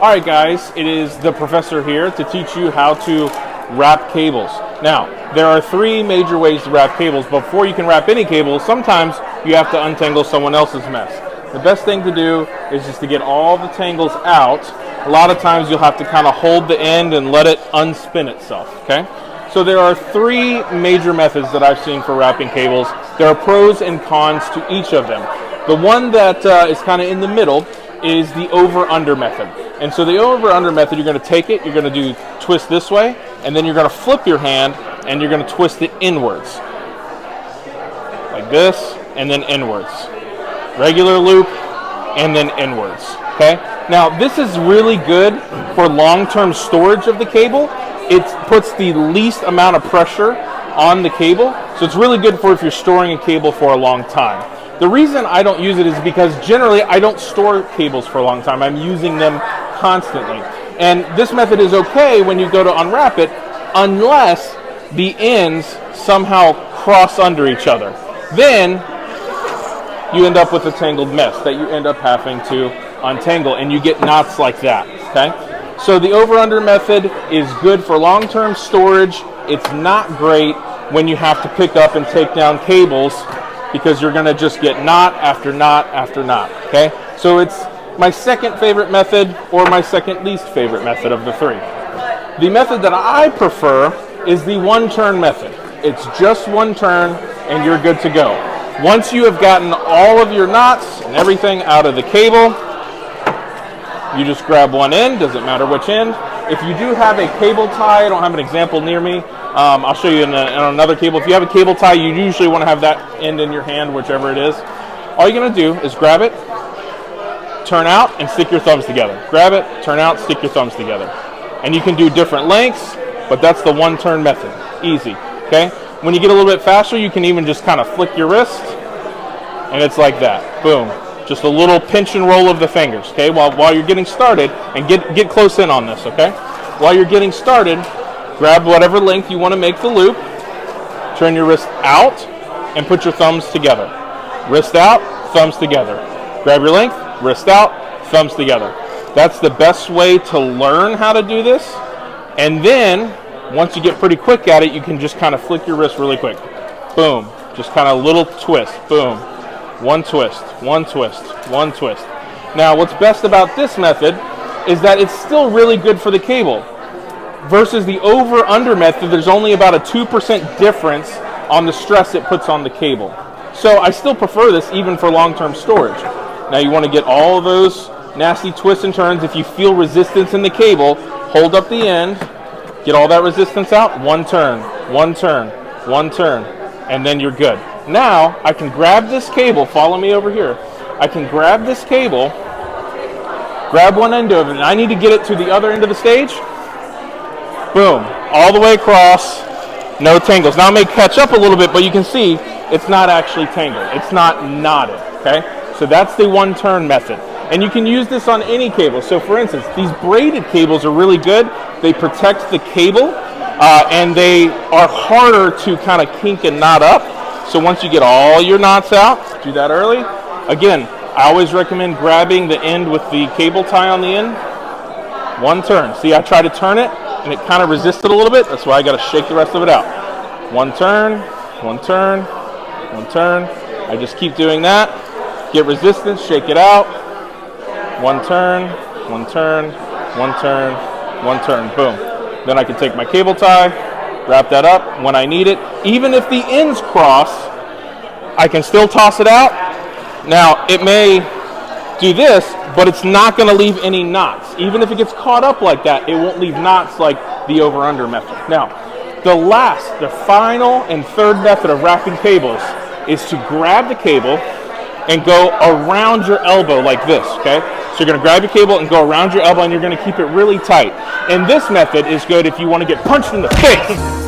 Alright guys, it is the professor here to teach you how to wrap cables. Now, there are three major ways to wrap cables. Before you can wrap any cables, sometimes you have to untangle someone else's mess. The best thing to do is just to get all the tangles out. A lot of times you'll have to kind of hold the end and let it unspin itself, okay? So there are three major methods that I've seen for wrapping cables. There are pros and cons to each of them. The one that is kind of in the middle is the over-under method. And so the over-under method, you're going to take it, you're going to do twist this way, and then you're going to flip your hand, and you're going to twist it inwards. Like this, and then inwards. Regular loop, and then inwards. Okay? Now, this is really good for long-term storage of the cable. It puts the least amount of pressure on the cable, so it's really good for if you're storing a cable for a long time. The reason I don't use it is because generally I don't store cables for a long time. I'm using them constantly. And this method is okay when you go to unwrap it, unless the ends somehow cross under each other. Then you end up with a tangled mess that you end up having to untangle, and you get knots like that. Okay? So the over-under method is good for long-term storage. It's not great when you have to pick up and take down cables, because you're going to just get knot after knot after knot. Okay? So it's my second favorite method, or my second least favorite method of the three. The method that I prefer is the one-turn method. It's just one turn and you're good to go. Once you have gotten all of your knots and everything out of the cable, you just grab one end, doesn't matter which end. If you do have a cable tie, I don't have an example near me, I'll show you in another cable. If you have a cable tie, you usually want to have that end in your hand, whichever it is. All you're going to do is grab it, turn out, and stick your thumbs together. Grab it, turn out, stick your thumbs together. And you can do different lengths, but that's the one-turn method. Easy, okay? When you get a little bit faster, you can even just kind of flick your wrist, and it's like that. Boom. Just a little pinch and roll of the fingers, okay? While you're getting started, and get close in on this, okay? While you're getting started, grab whatever length you want to make the loop, turn your wrist out, and put your thumbs together. Wrist out, thumbs together. Grab your length, wrist out, thumbs together. That's the best way to learn how to do this. And then, once you get pretty quick at it, you can just kind of flick your wrist really quick. Boom. Just kind of little twist. Boom. One twist, one twist, one twist. Now, what's best about this method is that it's still really good for the cable. Versus the over-under method, there's only about a 2% difference on the stress it puts on the cable. So I still prefer this even for long-term storage. Now you want to get all of those nasty twists and turns. If you feel resistance in the cable, hold up the end, get all that resistance out, one turn, one turn, one turn, and then you're good. Now I can grab this cable, follow me over here. I can grab this cable, grab one end of it, and I need to get it to the other end of the stage. Boom, all the way across, no tangles. Now it may catch up a little bit, but you can see it's not actually tangled. It's not knotted, okay? So that's the one-turn method. And you can use this on any cable. So for instance, these braided cables are really good. They protect the cable, and they are harder to kind of kink and knot up. So once you get all your knots out, do that early. Again, I always recommend grabbing the end with the cable tie on the end. One turn. See, I try to turn it, and it kind of resisted a little bit. That's why I got to shake the rest of it out. One turn, one turn, one turn. I just keep doing that. Get resistance, shake it out. One turn, one turn, one turn, one turn. Boom. Then I can take my cable tie, wrap that up when I need it. Even if the ends cross, I can still toss it out. Now, it may do this, but it's not going to leave any knots. Even if it gets caught up like that, it won't leave knots like the over-under method. Now, the final and third method of wrapping cables is to grab the cable and go around your elbow like this, okay? So you're going to grab your cable and go around your elbow, and you're going to keep it really tight. And this method is good if you want to get punched in the face.